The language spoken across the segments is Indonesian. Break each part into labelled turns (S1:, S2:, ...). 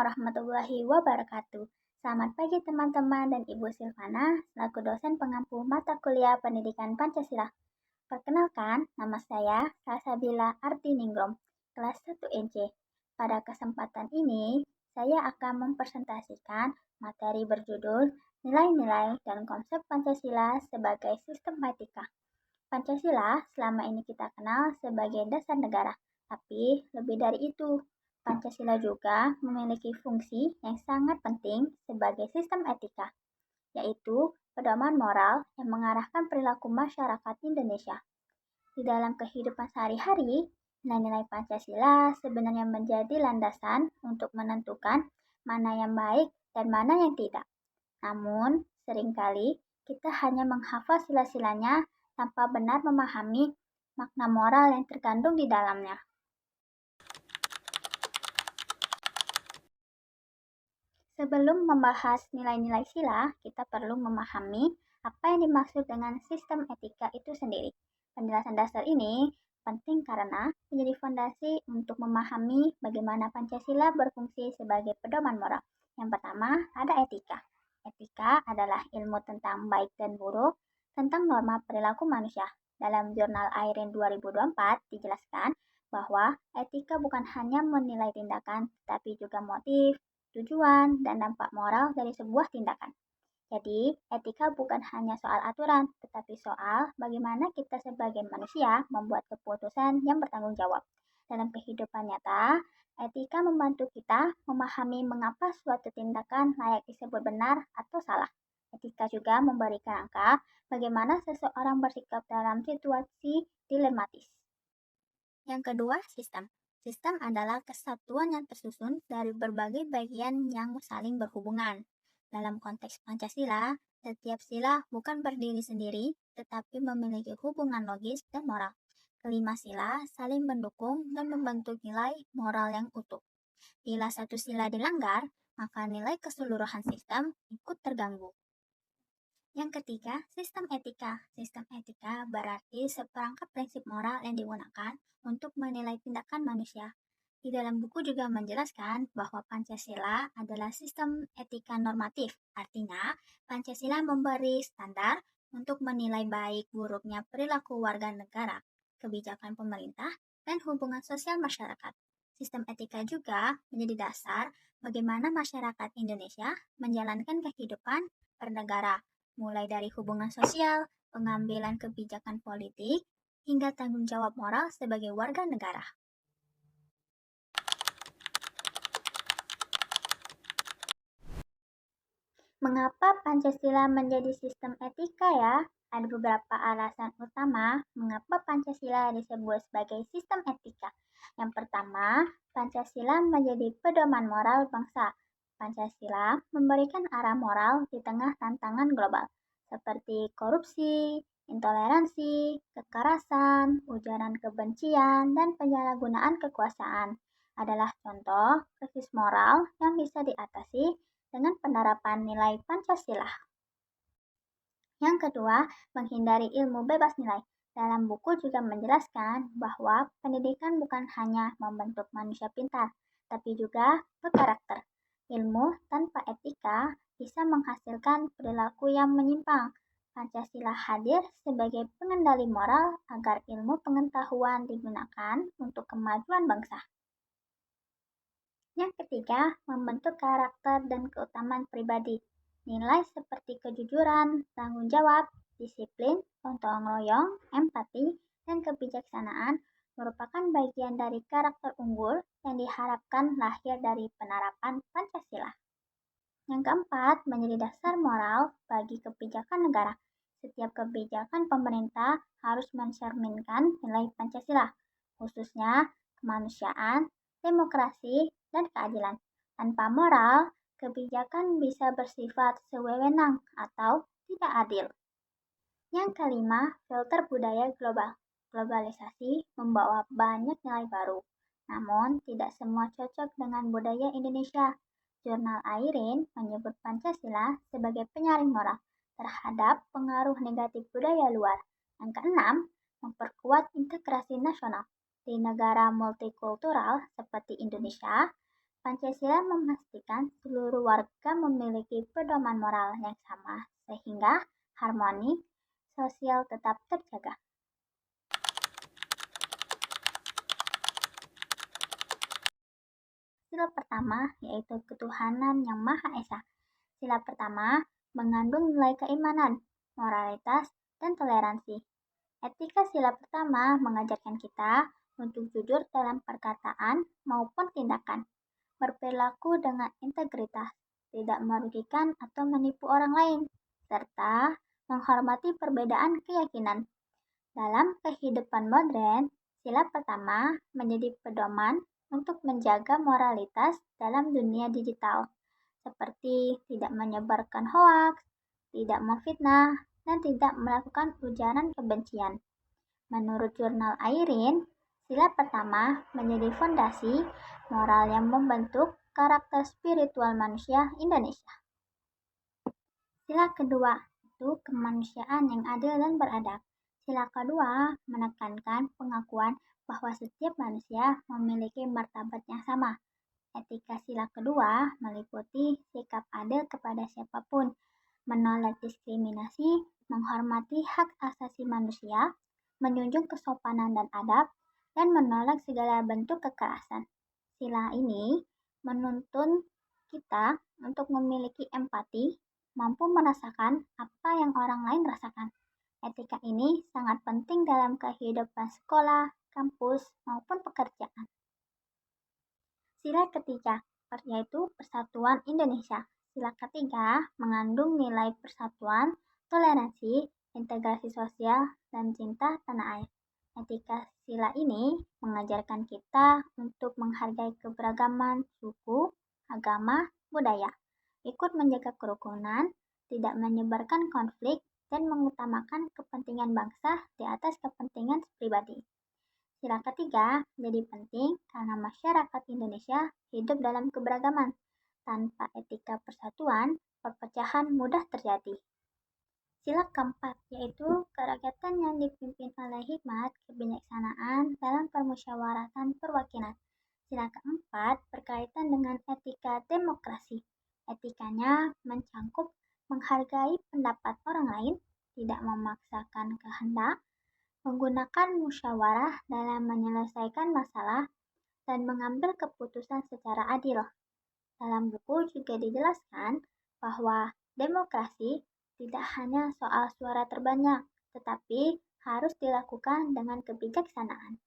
S1: warahmatullahi wabarakatuh. Selamat pagi teman-teman dan Ibu Silvana, selaku dosen pengampu mata kuliah Pendidikan Pancasila. Perkenalkan, nama saya Salsabila Artiningrum, kelas 1 NC. Pada kesempatan ini, saya akan mempresentasikan materi berjudul Nilai-nilai dan konsep Pancasila sebagai sistem etika. Pancasila selama ini kita kenal sebagai dasar negara, tapi lebih dari itu, Pancasila juga memiliki fungsi yang sangat penting sebagai sistem etika, yaitu pedoman moral yang mengarahkan perilaku masyarakat Indonesia. Di dalam kehidupan sehari-hari, nilai-nilai Pancasila sebenarnya menjadi landasan untuk menentukan mana yang baik dan mana yang tidak. Namun, seringkali kita hanya menghafal sila-silanya tanpa benar memahami makna moral yang terkandung di dalamnya. Sebelum membahas nilai-nilai sila, kita perlu memahami apa yang dimaksud dengan sistem etika itu sendiri. Penjelasan dasar ini penting karena menjadi fondasi untuk memahami bagaimana Pancasila berfungsi sebagai pedoman moral. Yang pertama, ada etika. Etika adalah ilmu tentang baik dan buruk, tentang norma perilaku manusia. Dalam jurnal IRIN 2024 dijelaskan bahwa etika bukan hanya menilai tindakan, tetapi juga motif, tujuan, dan dampak moral dari sebuah tindakan. Jadi, etika bukan hanya soal aturan, tetapi soal bagaimana kita sebagai manusia membuat keputusan yang bertanggung jawab. Dalam kehidupan nyata, etika membantu kita memahami mengapa suatu tindakan layak disebut benar atau salah. Etika juga memberi kerangka bagaimana seseorang bersikap dalam situasi dilematis. Yang kedua, sistem. Sistem adalah kesatuan yang tersusun dari berbagai bagian yang saling berhubungan. Dalam konteks Pancasila, setiap sila bukan berdiri sendiri, tetapi memiliki hubungan logis dan moral. Kelima sila saling mendukung dan membentuk nilai moral yang utuh. Bila satu sila dilanggar, maka nilai keseluruhan sistem ikut terganggu. Yang ketiga, sistem etika. Sistem etika berarti seperangkat prinsip moral yang digunakan untuk menilai tindakan manusia. Di dalam buku juga menjelaskan bahwa Pancasila adalah sistem etika normatif. Artinya, Pancasila memberi standar untuk menilai baik buruknya perilaku warga negara, kebijakan pemerintah, dan hubungan sosial masyarakat. Sistem etika juga menjadi dasar bagaimana masyarakat Indonesia menjalankan kehidupan bernegara, mulai dari hubungan sosial, pengambilan kebijakan politik, hingga tanggung jawab moral sebagai warga negara. Mengapa Pancasila menjadi sistem etika ya? Ada beberapa alasan utama mengapa Pancasila disebut sebagai sistem etika. Yang pertama, Pancasila menjadi pedoman moral bangsa. Pancasila memberikan arah moral di tengah tantangan global, seperti korupsi, intoleransi, kekerasan, ujaran kebencian, dan penyalahgunaan kekuasaan. Adalah contoh krisis moral yang bisa diatasi dengan penerapan nilai Pancasila. Yang kedua, menghindari ilmu bebas nilai. Dalam buku juga menjelaskan bahwa pendidikan bukan hanya membentuk manusia pintar, tapi juga berkarakter. Ilmu tanpa etika bisa menghasilkan perilaku yang menyimpang. Pancasila hadir sebagai pengendali moral agar ilmu pengetahuan digunakan untuk kemajuan bangsa. Yang ketiga, membentuk karakter dan keutamaan pribadi. Nilai seperti kejujuran, tanggung jawab, disiplin, gotong royong, empati, dan kebijaksanaan merupakan bagian dari karakter unggul yang diharapkan lahir dari penerapan Pancasila. Yang keempat, menjadi dasar moral bagi kebijakan negara. Setiap kebijakan pemerintah harus mencerminkan nilai Pancasila, khususnya kemanusiaan, demokrasi, dan keadilan. Tanpa moral, kebijakan bisa bersifat sewenang atau tidak adil. Yang kelima, filter budaya global. Globalisasi membawa banyak nilai baru, namun tidak semua cocok dengan budaya Indonesia. Jurnal IRIN menyebut Pancasila sebagai penyaring moral terhadap pengaruh negatif budaya luar. Yang keenam, memperkuat integrasi nasional. Di negara multikultural seperti Indonesia, Pancasila memastikan seluruh warga memiliki pedoman moral yang sama sehingga harmoni sosial tetap terjaga. Sila pertama yaitu ketuhanan yang Maha Esa. Sila pertama mengandung nilai keimanan, moralitas, dan toleransi. Etika sila pertama mengajarkan kita untuk jujur dalam perkataan maupun tindakan, berperilaku dengan integritas, tidak merugikan atau menipu orang lain, serta menghormati perbedaan keyakinan. Dalam kehidupan modern, sila pertama menjadi pedoman untuk menjaga moralitas dalam dunia digital, seperti tidak menyebarkan hoaks, tidak memfitnah, dan tidak melakukan ujaran kebencian. Menurut jurnal Airin, sila pertama menjadi fondasi moral yang membentuk karakter spiritual manusia Indonesia. Sila kedua itu kemanusiaan yang adil dan beradab. Sila kedua menekankan pengakuan bahwa setiap manusia memiliki martabat yang sama. Etika sila kedua meliputi sikap adil kepada siapapun, menolak diskriminasi, menghormati hak asasi manusia, menjunjung kesopanan dan adab, dan menolak segala bentuk kekerasan. Sila ini menuntun kita untuk memiliki empati, mampu merasakan apa yang orang lain rasakan. Etika ini sangat penting dalam kehidupan sekolah, kampus, maupun pekerjaan. Sila ketiga, yaitu Persatuan Indonesia. Sila ketiga mengandung nilai persatuan, toleransi, integrasi sosial, dan cinta tanah air. Etika sila ini mengajarkan kita untuk menghargai keberagaman suku, agama, budaya, ikut menjaga kerukunan, tidak menyebarkan konflik, dan mengutamakan kepentingan bangsa di atas kepentingan pribadi. Sila ketiga menjadi penting karena masyarakat Indonesia hidup dalam keberagaman. Tanpa etika persatuan, perpecahan mudah terjadi. Sila keempat yaitu kerakyatan yang dipimpin oleh hikmat kebijaksanaan dalam permusyawaratan perwakilan. Sila keempat berkaitan dengan etika demokrasi. Etikanya mencangkup menghargai pendapat orang lain, tidak memaksakan kehendak, menggunakan musyawarah dalam menyelesaikan masalah, dan mengambil keputusan secara adil. Dalam buku juga dijelaskan bahwa demokrasi tidak hanya soal suara terbanyak, tetapi harus dilakukan dengan kebijaksanaan.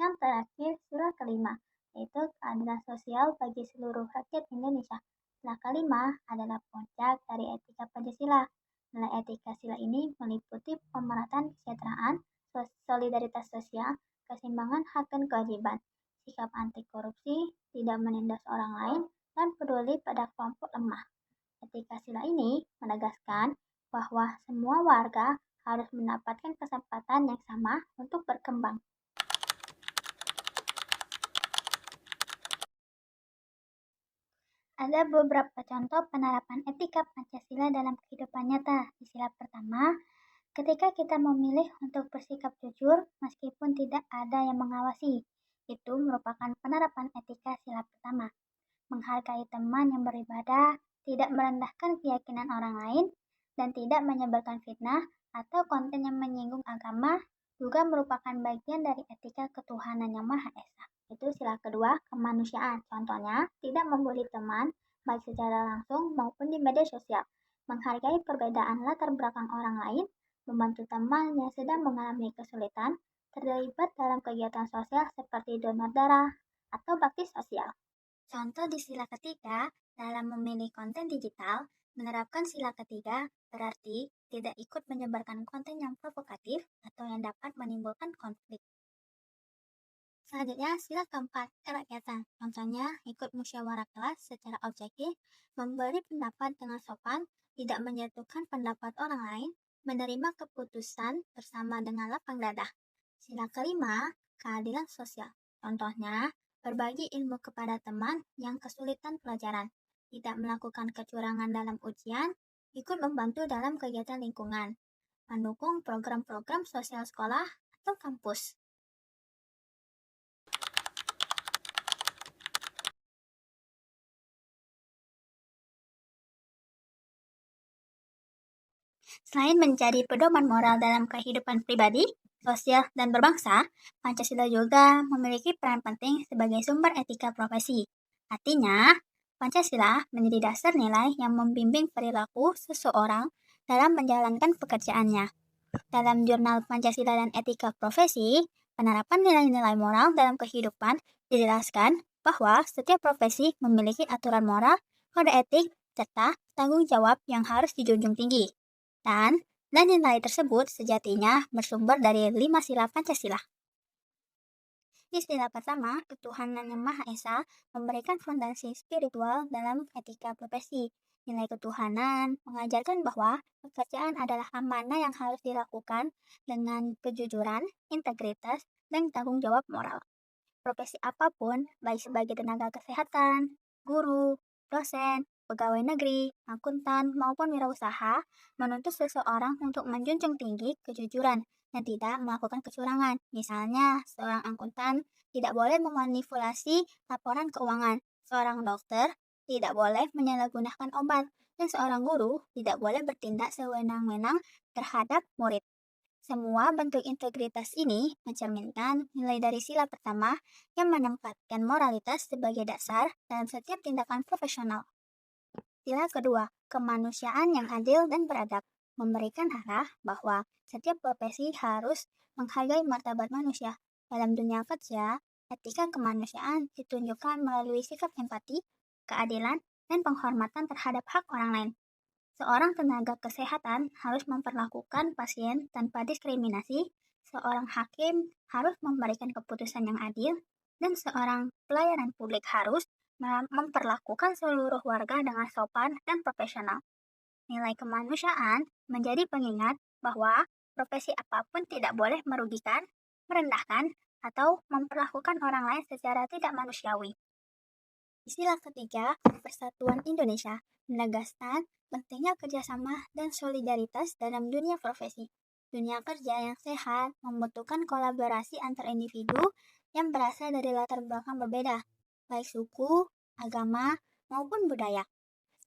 S1: Yang terakhir, sila kelima, yaitu keadilan sosial bagi seluruh rakyat Indonesia. Sila kelima adalah puncak dari etika Pancasila. Nilai etika sila ini meliputi pemerataan kesejahteraan, solidaritas sosial, keseimbangan hak dan kewajiban, sikap anti korupsi, tidak menindas orang lain, dan peduli pada kelompok lemah. Etika sila ini menegaskan bahwa semua warga harus mendapatkan kesempatan yang sama untuk berkembang. Ada beberapa contoh penerapan etika Pancasila dalam kehidupan nyata. Di sila pertama, ketika kita memilih untuk bersikap jujur meskipun tidak ada yang mengawasi, itu merupakan penerapan etika sila pertama. Menghargai teman yang beribadah, tidak merendahkan keyakinan orang lain, dan tidak menyebarkan fitnah atau konten yang menyinggung agama juga merupakan bagian dari etika ketuhanan yang Maha Esa. Itu sila kedua, kemanusiaan. Contohnya, tidak membuli teman, baik secara langsung maupun di media sosial. Menghargai perbedaan latar belakang orang lain, membantu teman yang sedang mengalami kesulitan, terlibat dalam kegiatan sosial seperti donor darah atau bakti sosial. Contoh di sila ketiga, dalam memilih konten digital, menerapkan sila ketiga berarti tidak ikut menyebarkan konten yang provokatif atau yang dapat menimbulkan konflik. Selanjutnya, sila keempat, kerakyatan. Contohnya, ikut musyawarah kelas secara objektif, memberi pendapat dengan sopan, tidak menjatuhkan pendapat orang lain, menerima keputusan bersama dengan lapang dada. Sila kelima, keadilan sosial. Contohnya, berbagi ilmu kepada teman yang kesulitan pelajaran, tidak melakukan kecurangan dalam ujian, ikut membantu dalam kegiatan lingkungan, mendukung program-program sosial sekolah atau kampus. Selain menjadi pedoman moral dalam kehidupan pribadi, sosial, dan berbangsa, Pancasila juga memiliki peran penting sebagai sumber etika profesi. Artinya, Pancasila menjadi dasar nilai yang membimbing perilaku seseorang dalam menjalankan pekerjaannya. Dalam jurnal Pancasila dan Etika Profesi, penerapan nilai-nilai moral dalam kehidupan dijelaskan bahwa setiap profesi memiliki aturan moral, kode etik, serta tanggung jawab yang harus dijunjung tinggi. Dan nilai tersebut sejatinya bersumber dari 5 sila Pancasila. Di sila pertama, ketuhanan yang Maha Esa memberikan fondasi spiritual dalam etika profesi. Nilai ketuhanan mengajarkan bahwa pekerjaan adalah amanah yang harus dilakukan dengan kejujuran, integritas, dan tanggung jawab moral. Profesi apapun, baik sebagai tenaga kesehatan, guru, dosen, pegawai negeri, akuntan, maupun wirausaha, menuntut seseorang untuk menjunjung tinggi kejujuran dan tidak melakukan kecurangan. Misalnya, seorang akuntan tidak boleh memanipulasi laporan keuangan, seorang dokter tidak boleh menyalahgunakan obat, dan seorang guru tidak boleh bertindak sewenang-wenang terhadap murid. Semua bentuk integritas ini mencerminkan nilai dari sila pertama yang menempatkan moralitas sebagai dasar dalam setiap tindakan profesional. Sila kedua, kemanusiaan yang adil dan beradab, memberikan arah bahwa setiap profesi harus menghargai martabat manusia. Dalam dunia kerja, etika kemanusiaan ditunjukkan melalui sikap empati, keadilan, dan penghormatan terhadap hak orang lain. Seorang tenaga kesehatan harus memperlakukan pasien tanpa diskriminasi, seorang hakim harus memberikan keputusan yang adil, dan seorang pelayanan publik harus memperlakukan seluruh warga dengan sopan dan profesional. Nilai kemanusiaan menjadi pengingat bahwa profesi apapun tidak boleh merugikan, merendahkan, atau memperlakukan orang lain secara tidak manusiawi. Sila ketiga, Persatuan Indonesia menegaskan pentingnya kerjasama dan solidaritas dalam dunia profesi. Dunia kerja yang sehat membutuhkan kolaborasi antar individu yang berasal dari latar belakang berbeda, baik suku, agama, maupun budaya.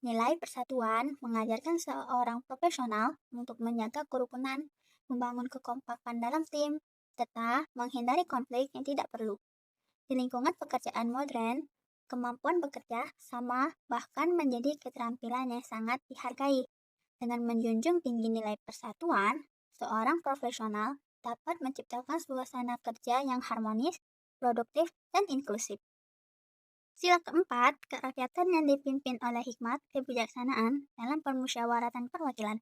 S1: Nilai persatuan mengajarkan seorang profesional untuk menjaga kerukunan, membangun kekompakan dalam tim, serta menghindari konflik yang tidak perlu. Di lingkungan pekerjaan modern, kemampuan bekerja sama bahkan menjadi keterampilan yang sangat dihargai. Dengan menjunjung tinggi nilai persatuan, seorang profesional dapat menciptakan suasana kerja yang harmonis, produktif, dan inklusif. Sila keempat, kerakyatan yang dipimpin oleh hikmat kebijaksanaan dalam permusyawaratan perwakilan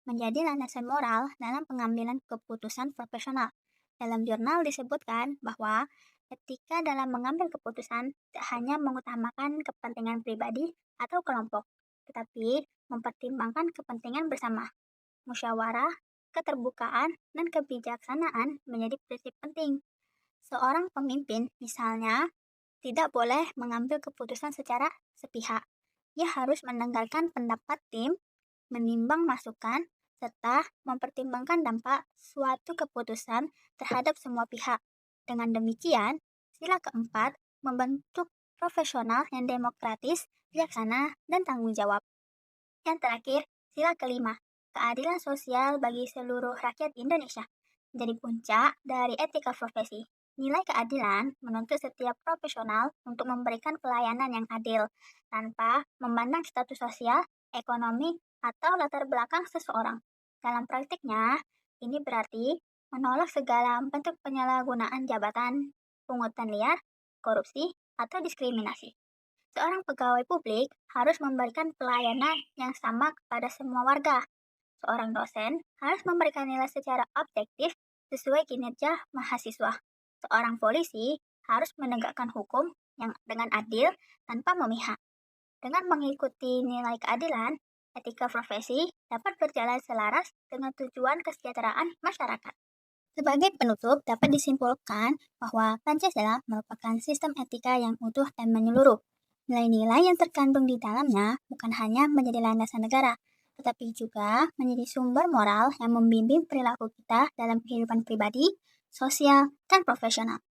S1: menjadi landasan moral dalam pengambilan keputusan profesional. Dalam jurnal disebutkan bahwa etika dalam mengambil keputusan tak hanya mengutamakan kepentingan pribadi atau kelompok, tetapi mempertimbangkan kepentingan bersama. Musyawarah, keterbukaan, dan kebijaksanaan menjadi prinsip penting. Seorang pemimpin, misalnya, tidak boleh mengambil keputusan secara sepihak. Ia harus mendengarkan pendapat tim, menimbang masukan, serta mempertimbangkan dampak suatu keputusan terhadap semua pihak. Dengan demikian, sila keempat membentuk profesional yang demokratis, bijaksana, dan tanggung jawab. Yang terakhir, sila kelima, keadilan sosial bagi seluruh rakyat Indonesia, menjadi puncak dari etika profesi. Nilai keadilan menuntut setiap profesional untuk memberikan pelayanan yang adil, tanpa memandang status sosial, ekonomi, atau latar belakang seseorang. Dalam praktiknya, ini berarti menolak segala bentuk penyalahgunaan jabatan, pungutan liar, korupsi, atau diskriminasi. Seorang pegawai publik harus memberikan pelayanan yang sama kepada semua warga. Seorang dosen harus memberikan nilai secara objektif sesuai kinerja mahasiswa. Seorang polisi harus menegakkan hukum yang dengan adil tanpa memihak. Dengan mengikuti nilai keadilan, etika profesi dapat berjalan selaras dengan tujuan kesejahteraan masyarakat. Sebagai penutup, dapat disimpulkan bahwa Pancasila merupakan sistem etika yang utuh dan menyeluruh. Nilai-nilai yang terkandung di dalamnya bukan hanya menjadi landasan negara, tetapi juga menjadi sumber moral yang membimbing perilaku kita dalam kehidupan pribadi, sosial, dan profesional.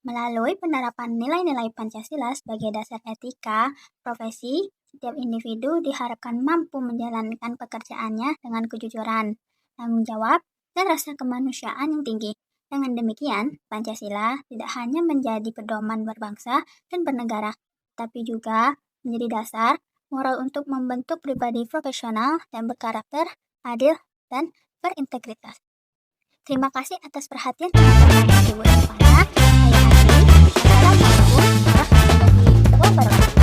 S1: Melalui penerapan nilai-nilai Pancasila sebagai dasar etika, profesi, Setiap individu diharapkan mampu menjalankan pekerjaannya dengan kejujuran, tanggung jawab, dan rasa kemanusiaan yang tinggi. Dengan demikian, Pancasila tidak hanya menjadi pedoman berbangsa dan bernegara, tapi juga menjadi dasar moral untuk membentuk pribadi profesional dan berkarakter, adil, dan berintegritas. Terima kasih atas perhatian teman-teman Ibu dan Bapak. Saya Adi. Assalamualaikum warahmatullahi wabarakatuh.